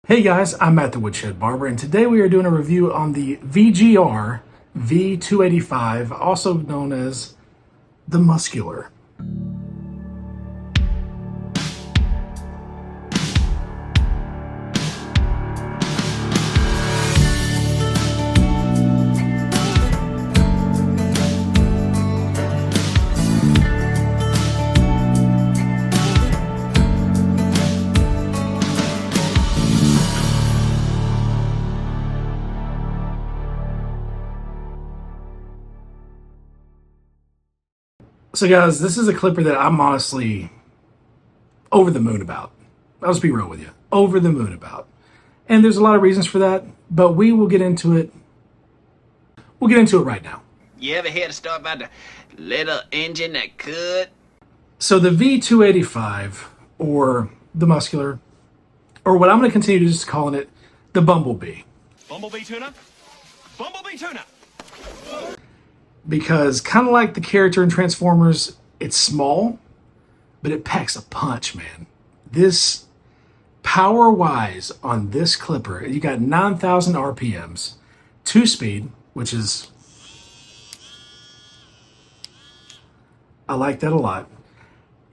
Hey guys, I'm at the Woodshed Barber, and today we are doing a review on the VGR V-285, also known as the Muscular. So guys, this is a clipper that I'm honestly over the moon about. I'll just be real with you. Over the moon about. And there's a lot of reasons for that, but we will get into it. We'll get into it right now. You ever hear the story about the little engine that could? So the V-285, or the Muscular, or what I'm going to continue just calling it, the Bumblebee. Bumblebee tuna? Bumblebee tuna! Because kind of like the character in Transformers, it's small, but it packs a punch, man. This, power-wise on this clipper, you got 9,000 RPMs, 2-speed, which is, I like that a lot.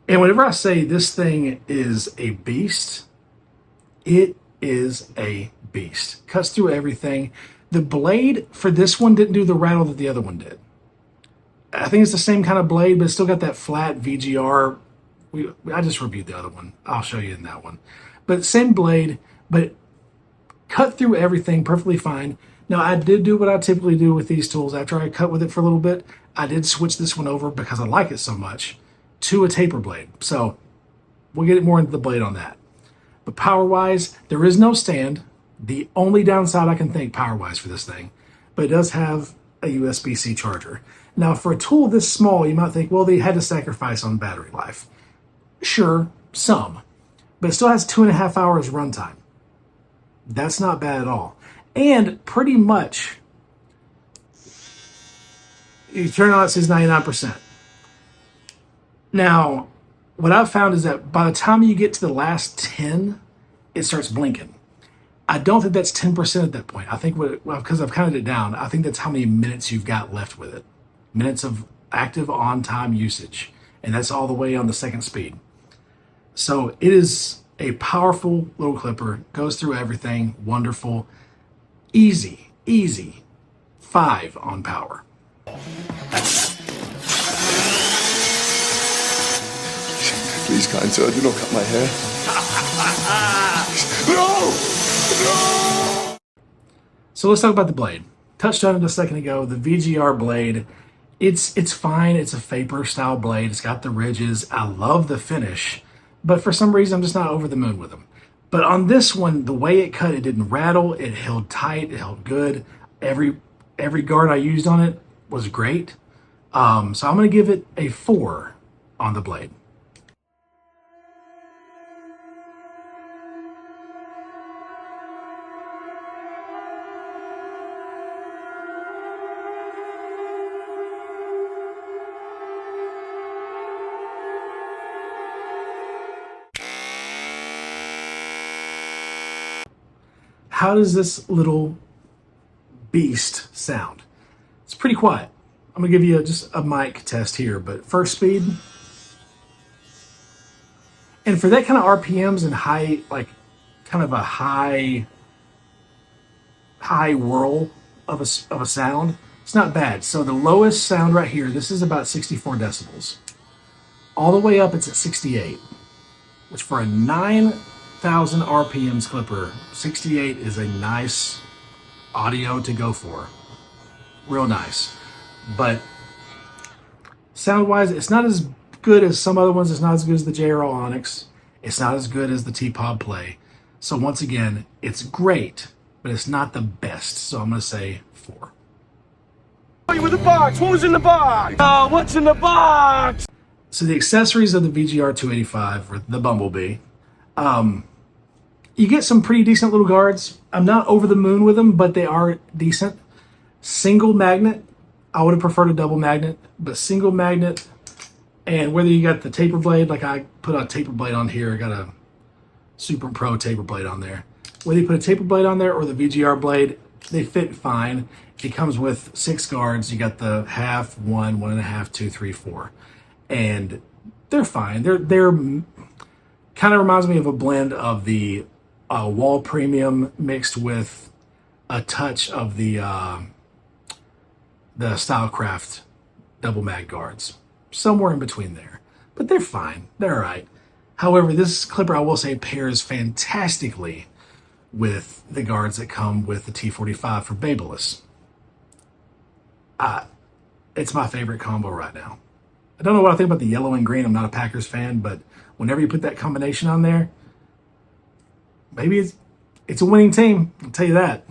And whenever I say this thing is a beast, it is a beast. Cuts through everything. The blade for this one didn't do the rattle that the other one did. I think it's the same kind of blade, but it's still got that flat VGR. I just reviewed the other one. I'll show you in that one. But same blade, but cut through everything perfectly fine. Now, I did do what I typically do with these tools. After I cut with it for a little bit, I did switch this one over because I like it so much to a taper blade. So we'll get more into the blade on that. But power-wise, there is no stand. The only downside I can think power-wise for this thing, but it does have a USB-C charger. Now, for a tool this small, you might think, well, they had to sacrifice on battery life. Sure, some, but it still has 2.5 hours runtime. That's not bad at all. And pretty much, you turn it on, it says 99%. Now, what I've found is that by the time you get to the last 10, it starts blinking. I don't think that's 10% at that point. I think, because I've counted it down, I think that's how many minutes you've got left with it. Minutes of active on-time usage. And that's all the way on the second speed. So it is a powerful little clipper. Goes through everything. Wonderful. Easy. 5 on power. Please, kind sir, do not cut my hair. No! No! So let's talk about the blade. Touched on it a second ago. The VGR blade. It's fine. It's a Vapor style blade. It's got the ridges. I love the finish, but for some reason I'm just not over the moon with them. But on this one, the way it cut, it didn't rattle. It held tight. It held good. Every guard I used on it was great. So I'm going to give it a 4 on the blade. How does this little beast sound? It's pretty quiet. I'm gonna give you just a mic test here, but first speed. And for that kind of RPMs and high, like kind of a high whirl of a sound, it's not bad. So the lowest sound right here, this is about 64 decibels. All the way up, it's at 68, which for a 9,000 RPMs clipper, 68 is a nice audio to go for. Real nice. But sound-wise, it's not as good as some other ones. It's not as good as the JRL Onyx. It's not as good as the T-Pod Play. So once again, it's great, but it's not the best. So I'm going to say 4. With the box! What was in the box? Oh, what's in the box? So the accessories of the VGR 285, or the Bumblebee, you get some pretty decent little guards. I'm not over the moon with them, but they are decent. Single magnet. I would have preferred a double magnet, but single magnet. And whether you got the taper blade, like I put a taper blade on here, I got a Super Pro taper blade on there. whether you put a taper blade on there or the VGR blade, they fit fine. It comes with 6 guards. You got the half, 1, 1.5, 2, 3, 4, and they're fine. They're kind of reminds me of a blend of the Wall Premium mixed with a touch of the Stylecraft double mag guards, somewhere in between there. But they're fine. They're all right. However, this clipper, I will say, pairs fantastically with the guards that come with the T45 for Babyliss. It's my favorite combo right now. I don't know what I think about the yellow and green. I'm not a Packers fan, but whenever you put that combination on there, maybe it's a winning team. I'll tell you that.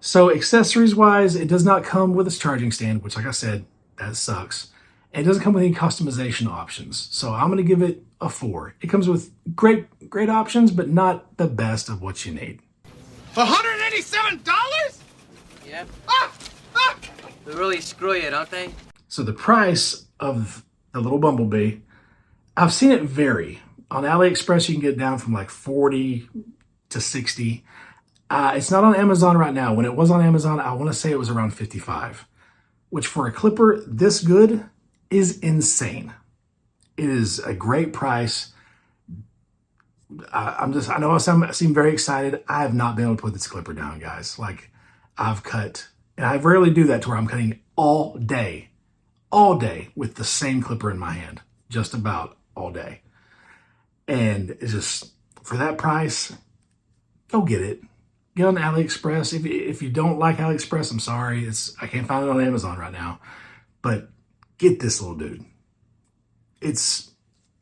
So accessories-wise, it does not come with its charging stand, which, like I said, that sucks. And it doesn't come with any customization options. So I'm going to give it a 4. It comes with great options, but not the best of what you need. $187? Yeah. Ah! Ah! They really screw you, don't they? So the price of the little Bumblebee, I've seen it vary. On AliExpress, you can get it down from like 40 to 60. It's not on Amazon right now. When it was on Amazon, I want to say it was around 55, which for a clipper this good is insane. It is a great price. I know I seem very excited. I have not been able to put this clipper down, guys. Like, I've cut, and I rarely do that to where I'm cutting all day with the same clipper in my hand, just about all day. And it's just, for that price, go get it. Get on AliExpress. If you don't like AliExpress, I'm sorry. I can't find it on Amazon right now. But get this little dude.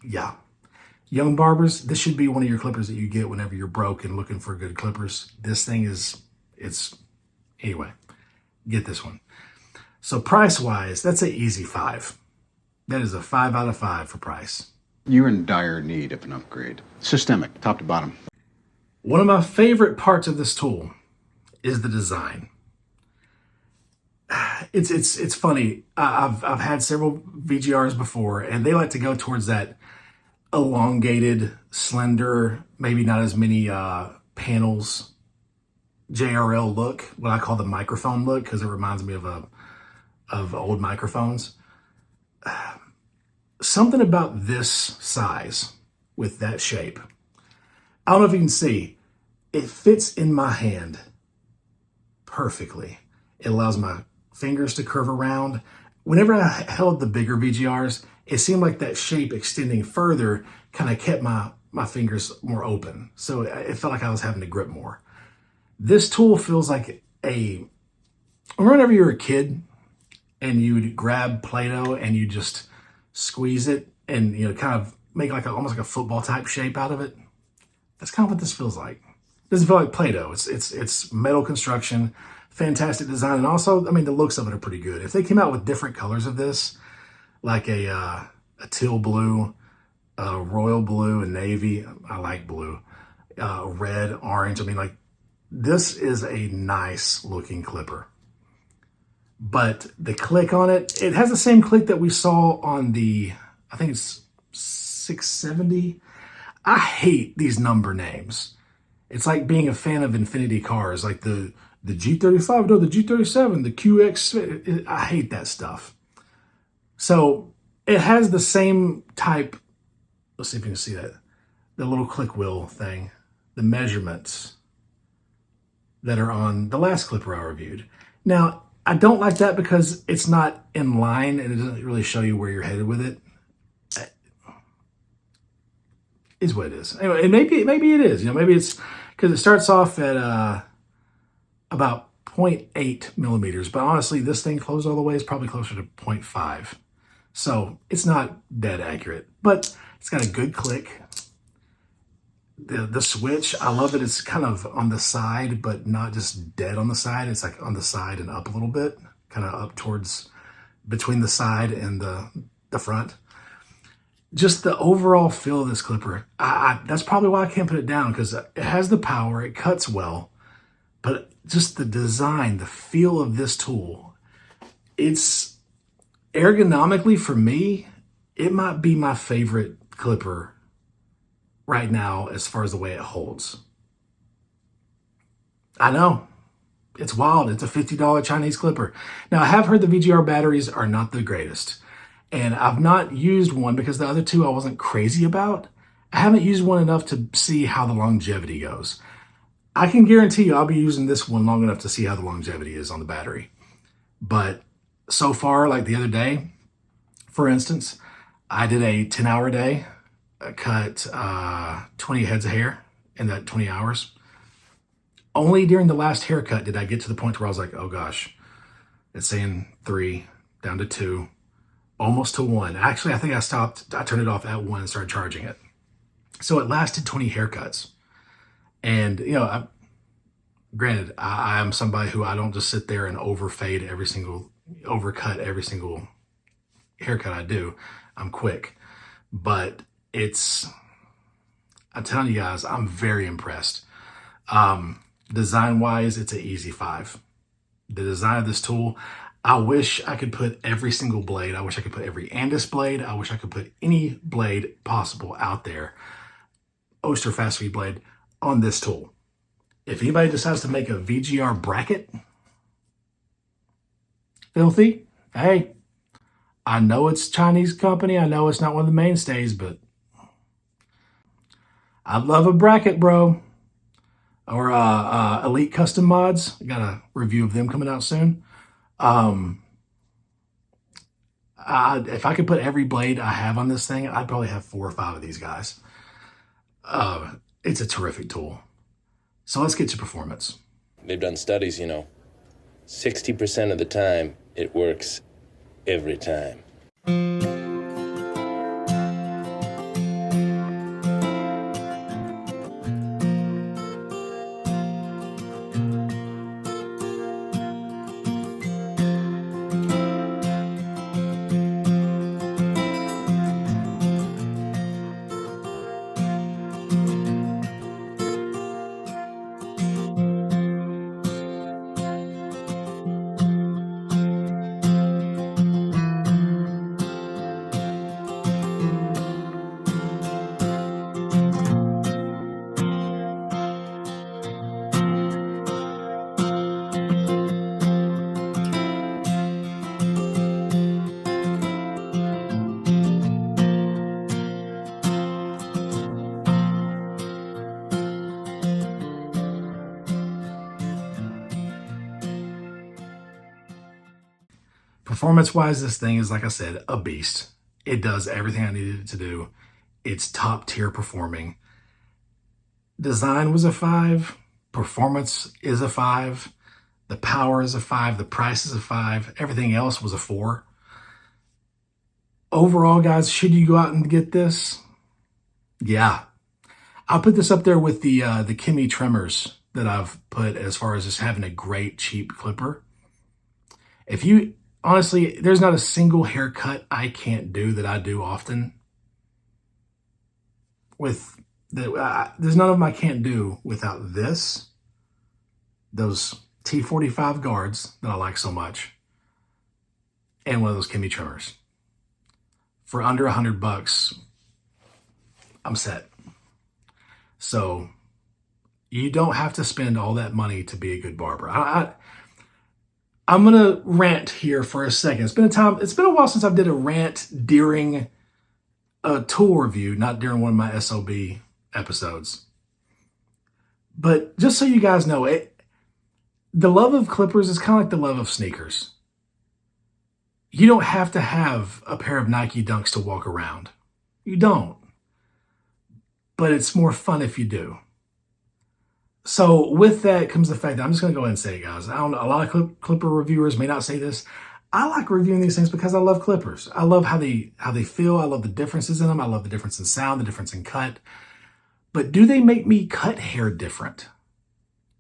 Yeah. Young barbers, this should be one of your clippers that you get whenever you're broke and looking for good clippers. This thing anyway, get this one. So price-wise, that's an easy 5. That is a 5 out of 5 for price. You're in dire need of an upgrade. Systemic, top to bottom. One of my favorite parts of this tool is the design. It's funny. I've had several VGRs before, and they like to go towards that elongated, slender, maybe not as many panels, JRL look, what I call the microphone look, because it reminds me of old microphones. Something about this size with that shape. I don't know if you can see, it fits in my hand perfectly. It allows my fingers to curve around. Whenever I held the bigger VGRs, it seemed like that shape extending further kind of kept my fingers more open. So it felt like I was having to grip more. This tool feels like whenever you were a kid and you would grab Play-Doh and you just squeeze it and, kind of make like almost like a football type shape out of it. That's kind of what this feels like. It doesn't feel like Play-Doh. It's metal construction, fantastic design, and also, the looks of it are pretty good. If they came out with different colors of this, like a teal blue, a royal blue, and navy, I like blue, red, orange, this is a nice looking clipper. But the click on it has the same click that we saw on the, I think it's 670. I hate these number names. It's like being a fan of Infinity cars, like the G35, no, the G37, the QX. I hate that stuff. So it has the same type. Let's see if you can see that. The little click wheel thing, the measurements that are on the last clipper I reviewed. Now, I don't like that because it's not in line and it doesn't really show you where you're headed with it. Is what it is. Anyway, and maybe it is. Maybe it's because it starts off at about 0.8 millimeters. But honestly, this thing closed all the way is probably closer to 0.5. So it's not dead accurate. But it's got a good click. The switch, I love that it's kind of on the side, but not just dead on the side. It's like on the side and up a little bit, kind of up towards between the side and the front. Just the overall feel of this clipper, that's probably why I can't put it down, because it has the power, it cuts well, but just the design, the feel of this tool, it's ergonomically for me, it might be my favorite clipper right now as far as the way it holds. I know. It's wild. It's a $50 Chinese clipper. Now, I have heard the VGR batteries are not the greatest. And I've not used one because the other two I wasn't crazy about. I haven't used one enough to see how the longevity goes. I can guarantee you I'll be using this one long enough to see how the longevity is on the battery. But so far, like the other day, for instance, I did a 10-hour day. I cut 20 heads of hair in that 20 hours. Only during the last haircut did I get to the point where I was like, oh gosh, it's saying 3, down to 2, almost to 1. Actually, I think I turned it off at 1 and started charging it. So it lasted 20 haircuts. And, you know, granted, I am somebody who I don't just sit there and overcut every single haircut I do. I'm quick. But I'm telling you guys, I'm very impressed. Design-wise, it's an easy 5. The design of this tool, I wish I could put every single blade. I wish I could put every Andis blade. I wish I could put any blade possible out there, Oster fast feed blade, on this tool. If anybody decides to make a VGR bracket, filthy, hey, I know it's a Chinese company. I know it's not one of the mainstays, but I'd love a bracket, bro. Or Elite Custom Mods. I got a review of them coming out soon. If I could put every blade I have on this thing, I'd probably have 4 or 5 of these guys. It's a terrific tool. So let's get to performance. They've done studies, 60% of the time, it works every time. Performance-wise, this thing is, like I said, a beast. It does everything I needed it to do. It's top-tier performing. Design was a 5. Performance is a 5. The power is a 5. The price is a 5. Everything else was a 4. Overall, guys, should you go out and get this? Yeah. I'll put this up there with the Kimmy trimmers that I've put as far as just having a great, cheap clipper. Honestly, there's not a single haircut I can't do that I do often. There's none of them I can't do without this, those T45 guards that I like so much, and one of those Kimmy trimmers. For under $100, I'm set. So you don't have to spend all that money to be a good barber. I'm going to rant here for a second. It's been a while since I did a rant during a tool review, not during one of my SOB episodes. But just so you guys know, the love of clippers is kind of like the love of sneakers. You don't have to have a pair of Nike Dunks to walk around. You don't. But it's more fun if you do. So with that comes the fact that I'm just going to go ahead and say it, guys. I don't know, a lot of clipper reviewers may not say this. I like reviewing these things because I love clippers. I love how they feel. I love the differences in them. I love the difference in sound, the difference in cut. But do they make me cut hair different?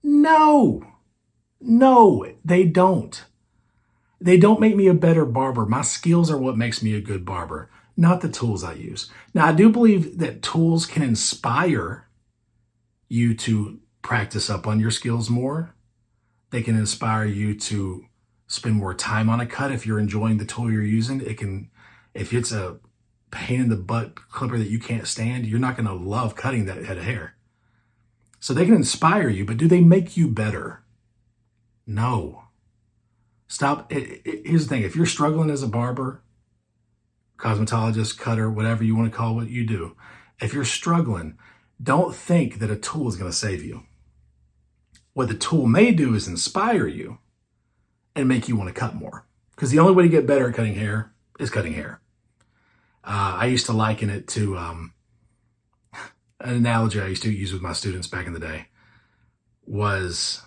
No, they don't. They don't make me a better barber. My skills are what makes me a good barber, not the tools I use. Now, I do believe that tools can inspire you to practice up on your skills more. They can inspire you to spend more time on a cut if you're enjoying the tool you're using. If it's a pain in the butt clipper that you can't stand, you're not going to love cutting that head of hair. So they can inspire you, but do they make you better? No. Stop. Here's the thing. If you're struggling as a barber, cosmetologist, cutter, whatever you want to call what you do, if you're struggling, don't think that a tool is going to save you. What the tool may do is inspire you and make you want to cut more. Because the only way to get better at cutting hair is cutting hair. I used to liken it to an analogy I used to use with my students back in the day was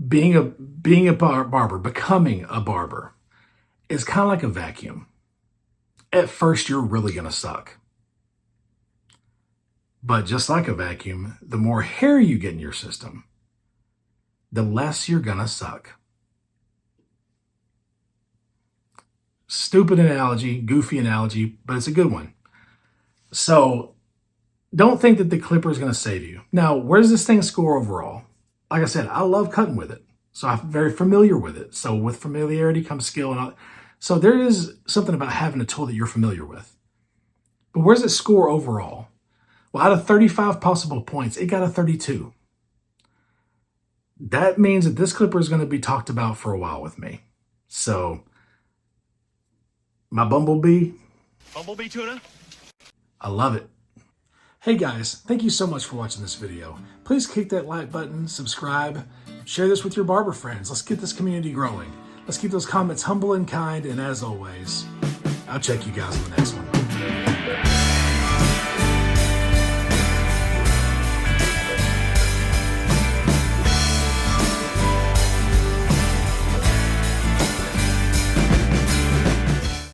being a barber, becoming a barber is kind of like a vacuum. At first, you're really going to suck. But just like a vacuum, the more hair you get in your system, the less you're going to suck. Stupid analogy, goofy analogy, but it's a good one. So don't think that the clipper is going to save you. Now, where does this thing score overall? Like I said, I love cutting with it. So I'm very familiar with it. So with familiarity comes skill. And all. So there is something about having a tool that you're familiar with. But where does it score overall? Well, out of 35 possible points, it got a 32. That means that this clipper is going to be talked about for a while with me. So my Bumblebee tuna? I love it. Hey guys, thank you so much for watching this video. Please click that like button, subscribe, share this with your barber friends. Let's get this community growing. Let's keep those comments humble and kind, and as always, I'll check you guys in the next one.